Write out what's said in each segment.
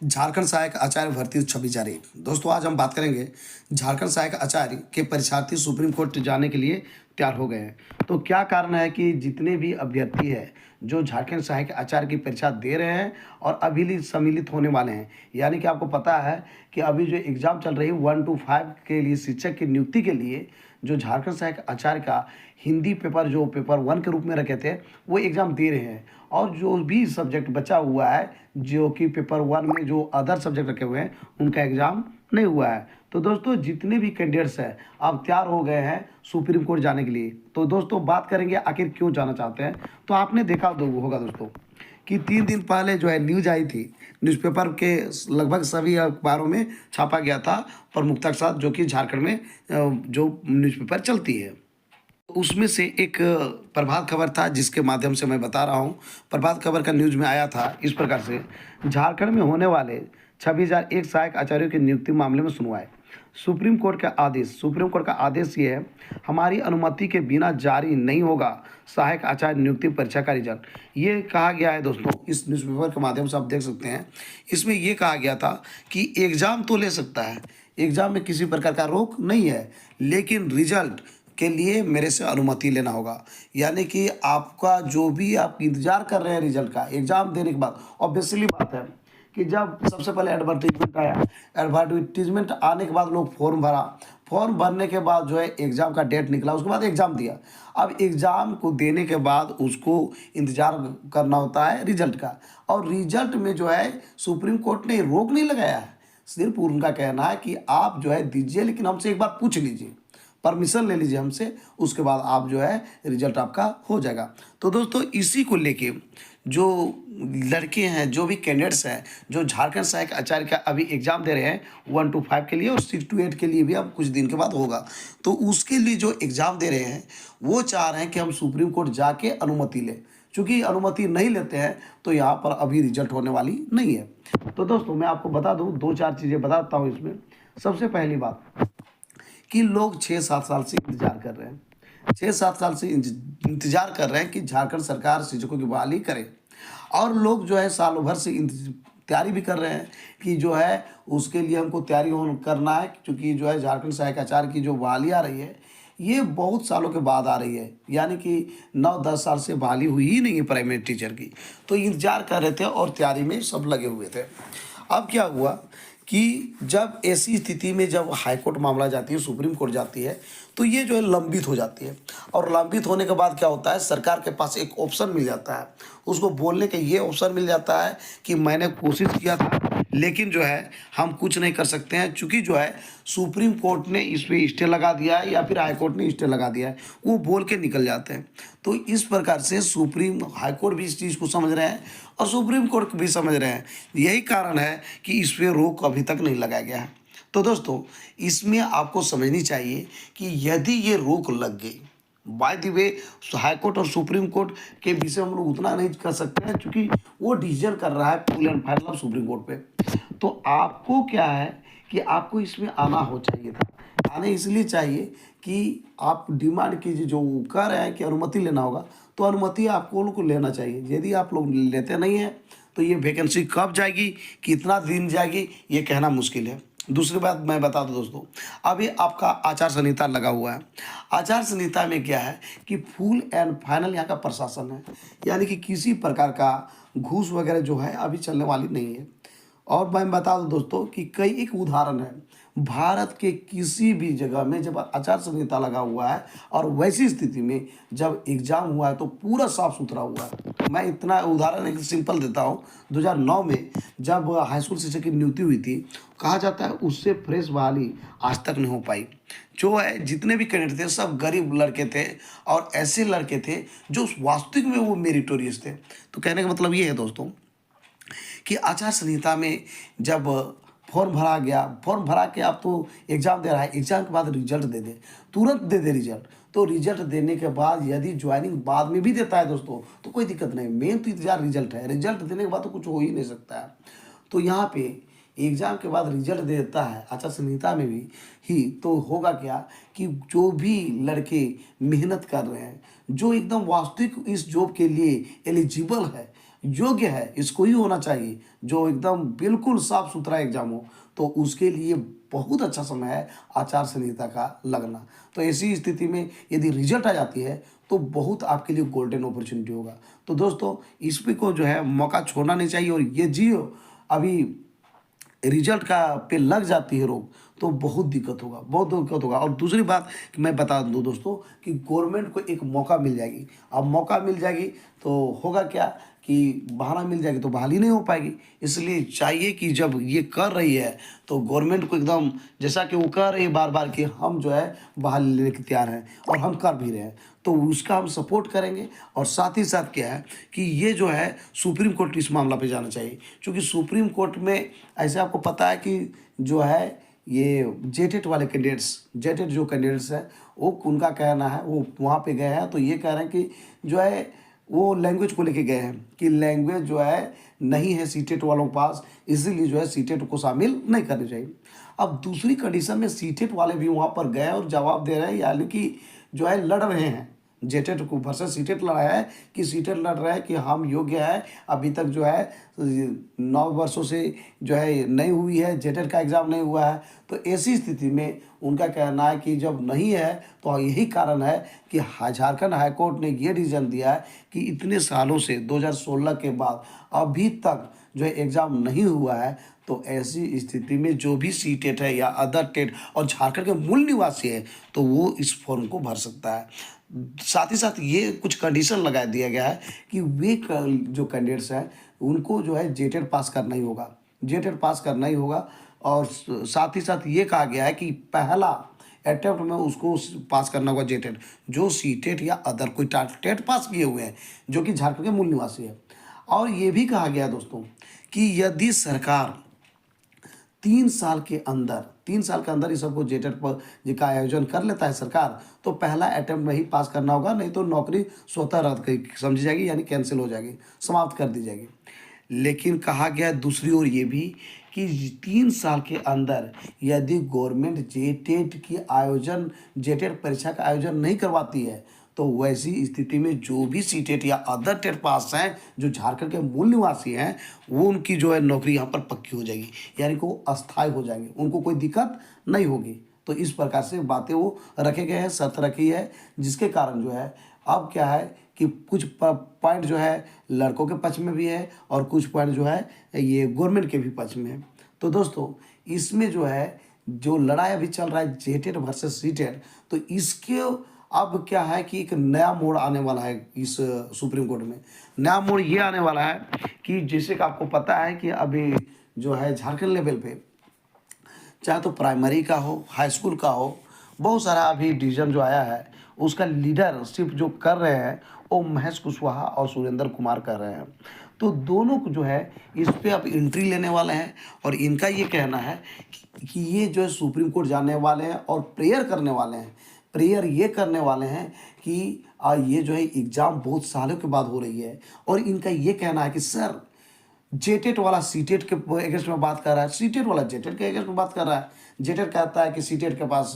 झारखंड सहायक आचार्य भर्ती 26 जारी। दोस्तों आज हम बात करेंगे झारखंड सहायक आचार्य के परीक्षार्थी सुप्रीम कोर्ट जाने के लिए तैयार हो गए हैं। तो क्या कारण है कि जितने भी अभ्यर्थी हैं जो झारखंड सहायक आचार्य की परीक्षा दे रहे हैं और अभी सम्मिलित होने वाले हैं, यानी कि आपको पता है कि अभी जो एग्ज़ाम चल रही है 1 to 5 के लिए शिक्षक की नियुक्ति के लिए जो झारखंड सहायक आचार्य का हिंदी पेपर जो पेपर 1 के रूप में रखे थे वो एग्ज़ाम दे रहे हैं। और जो भी सब्जेक्ट बचा हुआ है जो कि पेपर 1 में जो अदर सब्जेक्ट रखे हुए हैं उनका एग्ज़ाम नहीं हुआ है। तो दोस्तों जितने भी कैंडिडेट्स हैं अब तैयार हो गए हैं सुप्रीम कोर्ट जाने के लिए। तो दोस्तों बात करेंगे आखिर क्यों जाना चाहते हैं। तो आपने देखा होगा दोस्तों कि 3 दिन पहले जो है न्यूज़ आई थी, न्यूज़पेपर के लगभग सभी अखबारों में छापा गया था प्रमुखता के साथ, जो कि झारखंड में जो न्यूज़पेपर चलती है उसमें से एक प्रभात खबर था जिसके माध्यम से मैं बता रहा हूँ। प्रभात खबर का न्यूज़ में आया था इस प्रकार से, झारखंड में होने वाले 26,001 सहायक आचार्यों की नियुक्ति मामले में सुनवाई। सुप्रीम कोर्ट का आदेश ये है, हमारी अनुमति के बिना जारी नहीं होगा सहायक आचार्य नियुक्ति परीक्षा का रिजल्ट। ये कहा गया है दोस्तों, इस न्यूज़पेपर के माध्यम से आप देख सकते हैं। इसमें ये कहा गया था कि एग्ज़ाम तो ले सकता है, एग्ज़ाम में किसी प्रकार का रोक नहीं है, लेकिन रिजल्ट के लिए मेरे से अनुमति लेना होगा। यानी कि आपका जो भी आप इंतज़ार कर रहे हैं रिजल्ट का एग्ज़ाम देने के बाद, ऑब्वियसली बात है कि जब सबसे पहले एडवर्टीजमेंट आया, एडवर्टीजमेंट आने के बाद लोग फॉर्म भरा, फॉर्म भरने के बाद जो है एग्ज़ाम का डेट निकला, उसके बाद एग्ज़ाम दिया। अब एग्ज़ाम को देने के बाद उसको इंतज़ार करना होता है रिजल्ट का, और रिजल्ट में जो है सुप्रीम कोर्ट ने रोक नहीं लगाया है। सिर्फ उनका कहना है कि आप जो है दीजिए, लेकिन हमसे एक बार पूछ लीजिए, परमिशन ले लीजिए हमसे, उसके बाद आप जो है रिजल्ट आपका हो जाएगा। तो दोस्तों इसी को लेके जो लड़के हैं, जो भी कैंडिडेट्स हैं, जो झारखंड सहायक आचार्य का अभी एग्ज़ाम दे रहे हैं 1 to 5 के लिए और 6 to 8 के लिए भी अब कुछ दिन के बाद होगा, तो उसके लिए जो एग्ज़ाम दे रहे हैं वो चाह रहे हैं कि हम सुप्रीम कोर्ट जाके अनुमति लें। चूँकि अनुमति नहीं लेते हैं तो यहाँ पर अभी रिजल्ट होने वाली नहीं है। तो दोस्तों मैं आपको बता दूँ, 2-4 चीज़ें बताता हूँ इसमें। सबसे पहली बात कि लोग 6-7 साल से इंतज़ार कर रहे हैं, 6-7 साल से इंतज़ार कर रहे हैं कि झारखंड सरकार शिक्षकों की बहाली करे, और लोग जो है सालों भर से तैयारी भी कर रहे हैं कि जो है उसके लिए हमको तैयारी करना है, क्योंकि जो है झारखंड सहायक आचार्य की जो बहाली आ रही है ये बहुत सालों के बाद आ रही है, यानी कि 9-10 साल से बहाली हुई ही नहीं है प्राइमरी टीचर की। तो इंतज़ार कर रहे थे और तैयारी में सब लगे हुए थे। अब क्या हुआ कि जब ऐसी स्थिति में जब हाईकोर्ट मामला जाती है, सुप्रीम कोर्ट जाती है, तो ये जो है लंबित हो जाती है, और लंबित होने के बाद क्या होता है, सरकार के पास एक ऑप्शन मिल जाता है, उसको बोलने का ये ऑप्शन मिल जाता है कि मैंने कोशिश किया था लेकिन जो है हम कुछ नहीं कर सकते हैं, चूँकि जो है सुप्रीम कोर्ट ने इस पर स्टे लगा दिया है या फिर हाई कोर्ट ने स्टे लगा दिया है, वो बोल के निकल जाते हैं। तो इस प्रकार से सुप्रीम हाई कोर्ट भी इस चीज़ को समझ रहे हैं और सुप्रीम कोर्ट भी समझ रहे हैं। यही कारण है कि इस पर रोक अभी तक नहीं लगाया गया है। तो दोस्तों इसमें आपको समझनी चाहिए कि यदि ये रोक लग गई, by the way high court और सुप्रीम कोर्ट के विषय हम लोग उतना नहीं कर सकते हैं, क्योंकि वो डिसीजन कर रहा है full and final of supreme court पे। तो आपको क्या है कि आपको इसमें आना हो चाहिए था, आने इसलिए चाहिए कि आप डिमांड कीजिए, जो कह रहे हैं कि अनुमति लेना होगा तो अनुमति आपको लोग को लेना चाहिए। यदि आप लोग लेते नहीं हैं तो ये वैकेंसी कब जाएगी, कितना दिन जाएगी, ये कहना मुश्किल है। दूसरी बात मैं बता दूं दोस्तों, अभी आपका आचार संहिता लगा हुआ है। आचार संहिता में क्या है कि फुल एंड फाइनल यहाँ का प्रशासन है, यानी कि किसी प्रकार का घूस वगैरह जो है अभी चलने वाली नहीं है। और मैं बता दूं दोस्तों कि कई एक उदाहरण है, भारत के किसी भी जगह में जब आचार संहिता लगा हुआ है और वैसी स्थिति में जब एग्ज़ाम हुआ है तो पूरा साफ सुथरा हुआ है। मैं इतना उदाहरण एक सिंपल देता हूँ, 2009 में जब हाई स्कूल शिक्षक की नियुक्ति हुई थी, कहा जाता है उससे फ्रेश बहाली आज तक नहीं हो पाई। जो है जितने भी कैंडिडेट थे सब गरीब लड़के थे, और ऐसे लड़के थे जो वास्तविक में वो मेरिटोरियस थे। तो कहने का मतलब ये है दोस्तों कि आचार संहिता में जब फॉर्म भरा गया, फॉर्म भरा के आप तो एग्ज़ाम दे रहा है, एग्ज़ाम के बाद रिजल्ट दे दे, तुरंत दे दे रिजल्ट। तो रिजल्ट देने के बाद यदि ज्वाइनिंग बाद में भी देता है दोस्तों तो कोई दिक्कत नहीं, मेन तो इंतजार रिजल्ट है, रिजल्ट देने के बाद तो कुछ हो ही नहीं सकता है। तो यहाँ पे एग्ज़ाम के बाद रिजल्ट देता है आचार संहिता में भी ही, तो होगा क्या कि जो भी लड़के मेहनत कर रहे हैं, जो एकदम वास्तविक इस जॉब के लिए एलिजिबल है, योग्य है, इसको ही होना चाहिए, जो एकदम बिल्कुल साफ सुथरा एग्जाम हो, तो उसके लिए बहुत अच्छा समय है आचार संहिता का लगना। तो ऐसी स्थिति में यदि रिजल्ट आ जाती है तो बहुत आपके लिए गोल्डन अपॉर्चुनिटी होगा। तो दोस्तों, इस पे को जो है मौका छोड़ना नहीं चाहिए, और ये जियो अभी रिजल्ट का पे लग जाती है रोक, तो बहुत दिक्कत होगा, बहुत दिक्कत होगा। और दूसरी बात कि मैं बता दूं दोस्तों कि गवर्नमेंट को एक मौका मिल जाएगी। अब मौका मिल जाएगी तो होगा क्या कि बहाना मिल जाएगी तो बहाली नहीं हो पाएगी। इसलिए चाहिए कि जब ये कर रही है तो गवर्नमेंट को एकदम, जैसा कि वो कह रही है बार बार कि हम जो है बहाली लेने के तैयार हैं और हम कर भी रहे हैं, तो उसका हम सपोर्ट करेंगे। और साथ ही साथ क्या है कि ये जो है सुप्रीम कोर्ट इस मामला पे जाना चाहिए, क्योंकि सुप्रीम कोर्ट में ऐसे आपको पता है कि जो है ये जेटेट वाले कैंडिडेट्स, जेटेट जो कैंडिडेट्स हैं वो उनका कहना है, वो वहाँ पे गए हैं तो ये कह रहे हैं कि जो है वो लैंग्वेज को लेके गए हैं कि लैंग्वेज जो है नहीं है सीटेट वालों के पास, इसीलिए जो है सीटेट को शामिल नहीं करनी चाहिए। अब दूसरी कंडीशन में सीटेट वाले भी वहाँ पर गए और जवाब दे रहे हैं, यानी कि जो है लड़ रहे हैं, जेटेट को वर्सेस सीटेट लड़ा है कि सीटेट लड़ रहा है कि हम योग्य है, अभी तक जो है 9 वर्षों से जो है नहीं हुई है, जेटेट का एग्ज़ाम नहीं हुआ है। तो ऐसी स्थिति में उनका कहना है कि जब नहीं है तो यही कारण है कि झारखंड हाईकोर्ट ने ये डिसीजन दिया है कि इतने सालों से 2016 के बाद अभी तक जो है एग्ज़ाम नहीं हुआ है, तो ऐसी स्थिति में जो भी सीटेट है या अदर टेट और झारखंड के मूल निवासी है तो वो इस फॉर्म को भर सकता है। साथ ही साथ ये कुछ कंडीशन लगा दिया गया है कि वे जो कैंडिडेट्स हैं उनको जो है जेटेट पास करना ही होगा, जेटेट पास करना ही होगा। और साथ ही साथ ये कहा गया है कि पहला अटेम्प्ट में उसको पास करना होगा जेटेट, जो सीटेट या अदर कोई टेट पास किए हुए हैं जो कि झारखंड के मूल निवासी है। और ये भी कहा गया दोस्तों कि यदि सरकार 3 साल के अंदर ही सबको जेटेट पर का आयोजन कर लेता है सरकार, तो पहला अटेम्प्ट में ही पास करना होगा, नहीं तो नौकरी स्वतः रद्द समझी जाएगी, यानी कैंसिल हो जाएगी, समाप्त कर दी जाएगी। लेकिन कहा गया है दूसरी ओर ये भी कि 3 साल के अंदर यदि गवर्नमेंट जेटेट की आयोजन, जेटेट परीक्षा का आयोजन नहीं करवाती है, तो वैसी स्थिति में जो भी सीटेट या अदर टेट पास हैं जो झारखंड के मूल निवासी हैं, वो उनकी जो है नौकरी यहाँ पर पक्की हो जाएगी, यानी कि वो अस्थायी हो जाएंगे, उनको कोई दिक्कत नहीं होगी। तो इस प्रकार से बातें वो रखे गए हैं, शर्त रखी है, जिसके कारण जो है अब क्या है कि कुछ पॉइंट जो है लड़कों के पक्ष में भी है और कुछ पॉइंट जो है ये गवर्नमेंट के भी पक्ष में है। तो दोस्तों, इसमें जो है जो लड़ाई अभी चल रहा है जेटेट वर्सेस सीटेट, तो इसके अब क्या है कि एक नया मोड़ आने वाला है इस सुप्रीम कोर्ट में। नया मोड़ ये आने वाला है कि जैसे कि आपको पता है कि अभी जो है झारखंड लेवल पे चाहे तो प्राइमरी का हो, हाई स्कूल का हो, बहुत सारा अभी डिवीज़न जो आया है उसका लीडरशिप जो कर रहे हैं वो महेश कुशवाहा और सुरेंद्र कुमार कर रहे हैं। तो दोनों को जो है इस पे अब एंट्री लेने वाले हैं, और इनका ये कहना है कि ये जो है सुप्रीम कोर्ट जाने वाले हैं और प्रेयर करने वाले हैं। प्रेयर ये करने वाले हैं कि ये जो है एग्ज़ाम बहुत सालों के बाद हो रही है, और इनका ये कहना है कि सर जेटेट वाला सीटेट के अगेंस्ट में बात कर रहा है, सीटेट वाला जेटेट के अगेंस्ट में बात कर रहा है। जेटेट कहता है कि सीटेट के पास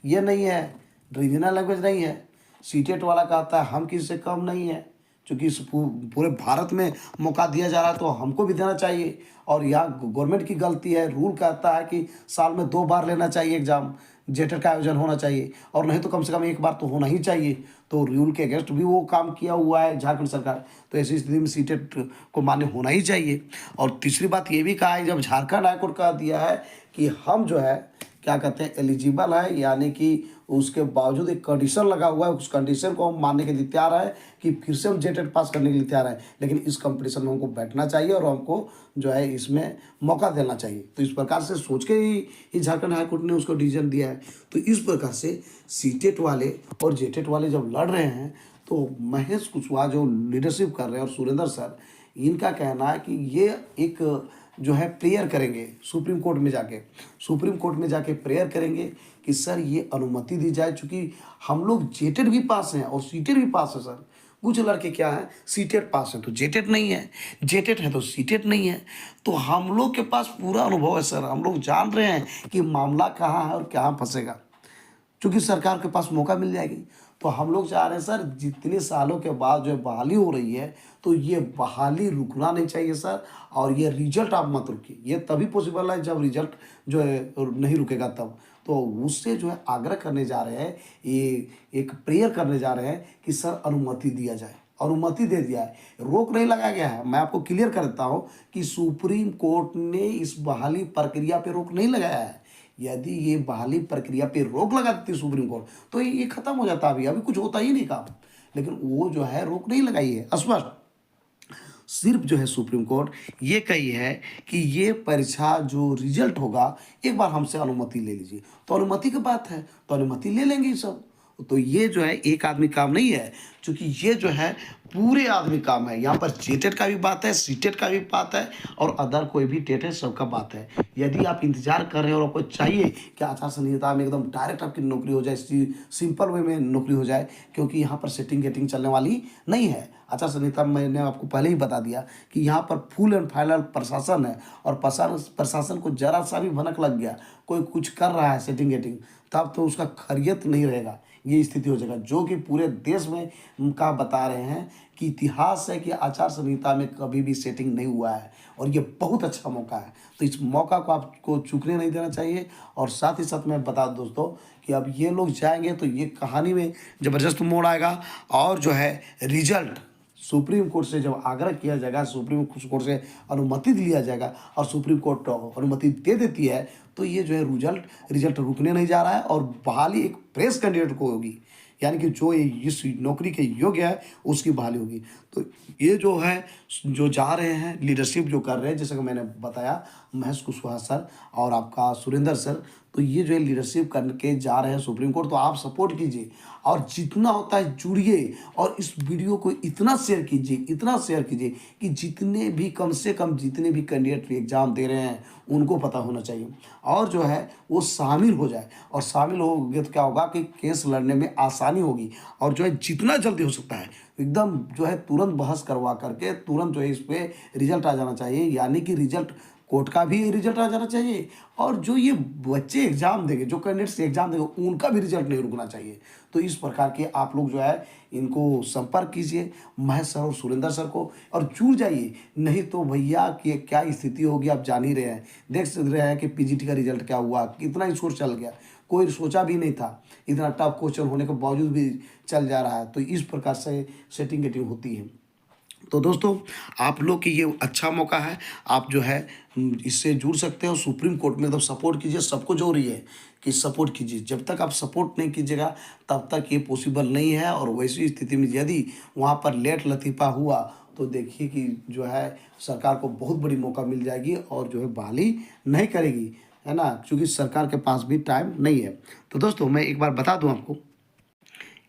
ये नहीं है, रीजनल लैंग्वेज नहीं है। सीटेट वाला कहता है हम किसी से कम नहीं है, क्योंकि इस पूरे भारत में मौका दिया जा रहा है तो हमको भी देना चाहिए। और यहाँ गवर्नमेंट की गलती है, रूल कहता है कि साल में 2 बार लेना चाहिए एग्ज़ाम, जेटेट का आयोजन होना चाहिए, और नहीं तो कम से कम 1 बार तो होना ही चाहिए। तो रूल के अगेंस्ट भी वो काम किया हुआ है झारखंड सरकार, तो ऐसी स्थिति में सीटेट को मान्य होना ही चाहिए। और तीसरी बात ये भी कहा है, जब झारखंड हाईकोर्ट का दिया है कि हम जो है क्या कहते हैं एलिजिबल है, यानी कि उसके बावजूद एक कंडीशन लगा हुआ है, उस कंडीशन को हम मानने के लिए तैयार है कि फिर से हम जेटेट पास करने के लिए तैयार है, लेकिन इस कंपटीशन में हमको बैठना चाहिए और हमको जो है इसमें मौका देना चाहिए। तो इस प्रकार से सोच के ही झारखंड हाईकोर्ट ने उसको डिसीजन दिया है। तो इस प्रकार से सीटेट वाले और जेटेट वाले जब लड़ रहे हैं तो महेश कुशवाहा जो लीडरशिप कर रहे हैं और सुरेंद्र सर, इनका कहना है कि ये एक जो है प्रेयर करेंगे सुप्रीम कोर्ट में जाके, सुप्रीम कोर्ट में जाके प्रेयर करेंगे कि सर ये अनुमति दी जाए, चूँकि हम लोग जेटेट भी पास हैं और सीटेट भी पास है सर। कुछ लड़के क्या है सीटेट पास है तो जेटेट नहीं है, जेटेट है तो सीटेट नहीं है। तो हम लोग के पास पूरा अनुभव है सर, हम लोग जान रहे हैं कि मामला कहाँ है और कहाँ फंसेगा, क्योंकि सरकार के पास मौका मिल जाएगी। तो हम लोग चाह रहे हैं सर, जितने सालों के बाद जो है बहाली हो रही है, तो ये बहाली रुकना नहीं चाहिए सर। और ये रिजल्ट आप मत रुकिए, ये तभी पॉसिबल है जब रिजल्ट जो है नहीं रुकेगा तब। तो उससे जो है आग्रह करने जा रहे हैं, ये एक प्रेयर करने जा रहे हैं कि सर अनुमति दिया जाए। अनुमति दे दिया है, रोक नहीं लगाया गया है। मैं आपको क्लियर कर देता हूँ कि सुप्रीम कोर्ट ने इस बहाली प्रक्रिया पे रोक नहीं लगाया है। यदि ये बहाली प्रक्रिया पे रोक लगा देती सुप्रीम कोर्ट, तो ये खत्म हो जाता। अभी कुछ होता ही नहीं काम, लेकिन वो जो है रोक नहीं लगाई है। स्पष्ट सिर्फ जो है सुप्रीम कोर्ट ये कही है कि ये परीक्षा जो रिजल्ट होगा, एक बार हमसे अनुमति ले लीजिए। तो अनुमति की बात है, तो अनुमति ले लेंगे ये सब। तो ये जो है एक आदमी काम नहीं है, क्योंकि ये जो है पूरे आदमी काम है। यहाँ पर जेटेड का भी बात है, सीटेड का भी बात है, और अदर कोई भी टेट है, सबका बात है। यदि आप इंतजार कर रहे हो और आपको चाहिए कि आचार संहिता में एकदम डायरेक्ट आपकी नौकरी हो जाए, सिंपल वे में नौकरी हो जाए, क्योंकि यहाँ पर सेटिंग गेटिंग चलने वाली नहीं है। आचार संहिता मैंने आपको पहले ही बता दिया कि यहाँ पर फुल एंड फाइनल प्रशासन है, और प्रशासन को जरा सा भी भनक लग गया, कोई कुछ कर रहा है सेटिंग गेटिंग, तब तो उसका खैरियत नहीं रहेगा। ये स्थिति हो जाएगा, जो कि पूरे देश में का बता रहे हैं कि इतिहास है कि आचार संहिता में कभी भी सेटिंग नहीं हुआ है, और ये बहुत अच्छा मौका है। तो इस मौका को आपको चूकने नहीं देना चाहिए। और साथ ही साथ मैं बता दूं दोस्तों कि अब ये लोग जाएंगे तो ये कहानी में ज़बरदस्त मोड़ आएगा, और जो है रिजल्ट सुप्रीम कोर्ट से जब आग्रह किया जाएगा, सुप्रीम कोर्ट से अनुमति लिया जाएगा, और सुप्रीम कोर्ट अनुमति दे देती है, तो ये जो है रिजल्ट रुकने नहीं जा रहा है, और बहाली एक फ्रेश कैंडिडेट को होगी, यानी कि जो इस नौकरी के योग्य है उसकी बहाली होगी। तो ये जो है जो जा रहे हैं लीडरशिप जो कर रहे हैं, जैसे कि मैंने बताया, महेश कुशवाहा सर और आपका सुरेंद्र सर, तो ये जो है लीडरशिप करके जा रहे हैं सुप्रीम कोर्ट। तो आप सपोर्ट कीजिए, और जितना होता है जुड़िए, और इस वीडियो को इतना शेयर कीजिए कि जितने भी कम से कम जितने भी कैंडिडेट एग्जाम दे रहे हैं उनको पता होना चाहिए, और जो है वो शामिल हो जाए। और शामिल होगे तो क्या होगा कि केस लड़ने में आसानी होगी, और जो है जितना जल्दी हो सकता है एकदम जो है तुरंत बहस करवा करके तुरंत जो है इस पर रिजल्ट आ जाना चाहिए। यानी कि रिजल्ट कोर्ट का भी रिजल्ट आ जाना चाहिए, और जो ये बच्चे एग्जाम देंगे, जो कैंडिडेट्स एग्जाम देंगे, उनका भी रिजल्ट नहीं रुकना चाहिए। तो इस प्रकार के आप लोग जो है इनको संपर्क कीजिए, महेश सर और सुरेंद्र सर को, और जुड़ जाइए। नहीं तो भैया कि क्या स्थिति होगी आप जान ही रहे हैं, देख रहे हैं कि पीजीटी का रिजल्ट क्या हुआ, कितना स्कोर चल गया, कोई सोचा भी नहीं था, इतना टफ क्वेश्चन होने के बावजूद भी चल जा रहा है। तो इस प्रकार से सेटिंग गेटिंग होती है। तो दोस्तों आप लोग की ये अच्छा मौका है, आप जो है इससे जुड़ सकते हो। सुप्रीम कोर्ट में तो सपोर्ट कीजिए, सबको जरूरी है कि सपोर्ट कीजिए। जब तक आप सपोर्ट नहीं कीजिएगा तब तक ये पॉसिबल नहीं है। और वैसी स्थिति में यदि वहाँ पर लेट लतीफ़ा हुआ तो देखिए कि जो है सरकार को बहुत बड़ी मौका मिल जाएगी, और जो है बहाली नहीं करेगी, है ना, क्योंकि सरकार के पास भी टाइम नहीं है। तो दोस्तों मैं एक बार बता दूँ आपको,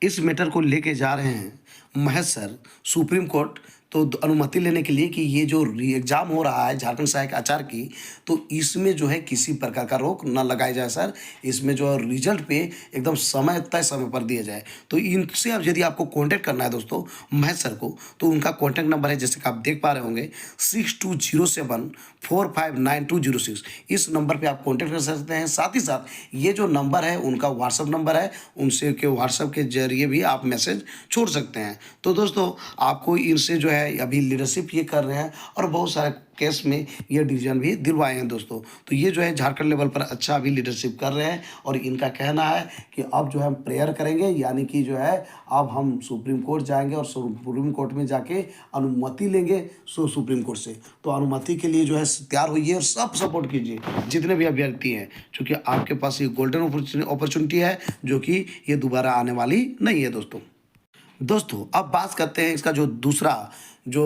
इस मैटर को लेके जा रहे हैं महेश सर सुप्रीम कोर्ट, तो अनुमति लेने के लिए कि ये जो एग्ज़ाम हो रहा है झारखंड सहायक आचार की, तो इसमें जो है किसी प्रकार का रोक न लगाया जाए सर। इसमें जो है रिजल्ट पे एकदम तय समय पर दिया जाए। तो इनसे अब यदि आपको कांटेक्ट करना है दोस्तों महेश सर को, तो उनका कांटेक्ट नंबर है जैसे कि आप देख पा रहे होंगे 6207459206। इस नंबर पर आप कॉन्टैक्ट कर सकते हैं। साथ ही साथ ये जो नंबर है उनका व्हाट्सअप नंबर है, उनसे के व्हाट्सअप के जरिए भी आप मैसेज छोड़ सकते हैं। तो दोस्तों आपको इनसे जो है अभी लीडरशिप ये कर रहे हैं, और बहुत सारे केस में ये डिसीजन भी दिलवाए हैं दोस्तों। तो ये जो है झारखंड लेवल पर अच्छा अभी लीडरशिप कर रहे हैं, और इनका कहना है कि अब जो है हम प्रेयर करेंगे, यानी कि जो है अब हम सुप्रीम कोर्ट जाएंगे, और सुप्रीम कोर्ट में जाके अनुमति लेंगे सुप्रीम कोर्ट से। तो अनुमति के लिए जो है तैयार होइए, और सब सपोर्ट कीजिए जितने भी अभ्यर्थी हैं, क्योंकि आपके पास ये गोल्डन अपॉर्चुनिटी है जो कि ये दोबारा आने वाली नहीं है दोस्तों अब बात करते हैं इसका जो दूसरा जो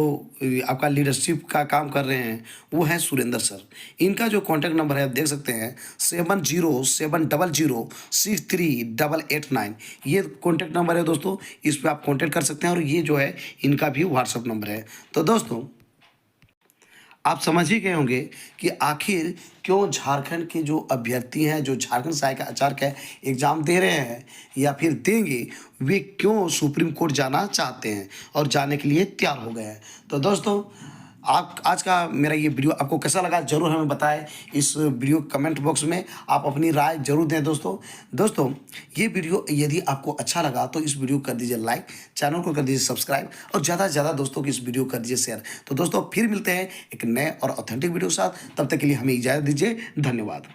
आपका लीडरशिप का काम कर रहे हैं वो है सुरेंद्र सर। इनका जो कॉन्टैक्ट नंबर है आप देख सकते हैं 7070063889। ये कॉन्टैक्ट नंबर है दोस्तों, इस पर आप कॉन्टैक्ट कर सकते हैं, और ये जो है इनका भी व्हाट्सअप नंबर है। तो दोस्तों आप समझ ही गए होंगे कि आखिर क्यों झारखंड के जो अभ्यर्थी हैं, जो झारखंड सहायक आचार्य का एग्ज़ाम दे रहे हैं या फिर देंगे, वे क्यों सुप्रीम कोर्ट जाना चाहते हैं और जाने के लिए तैयार हो गए हैं। तो दोस्तों आप आज का मेरा ये वीडियो आपको कैसा लगा ज़रूर हमें बताएं। इस वीडियो कमेंट बॉक्स में आप अपनी राय ज़रूर दें दोस्तों ये वीडियो यदि आपको अच्छा लगा तो इस वीडियो को कर दीजिए लाइक, चैनल को कर दीजिए सब्सक्राइब और ज़्यादा से ज़्यादा दोस्तों को इस वीडियो को कर दीजिए शेयर। तो दोस्तों फिर मिलते हैं एक नए और ऑथेंटिक वीडियो के साथ, तब तक के लिए हमें इजाज़त दीजिए। धन्यवाद।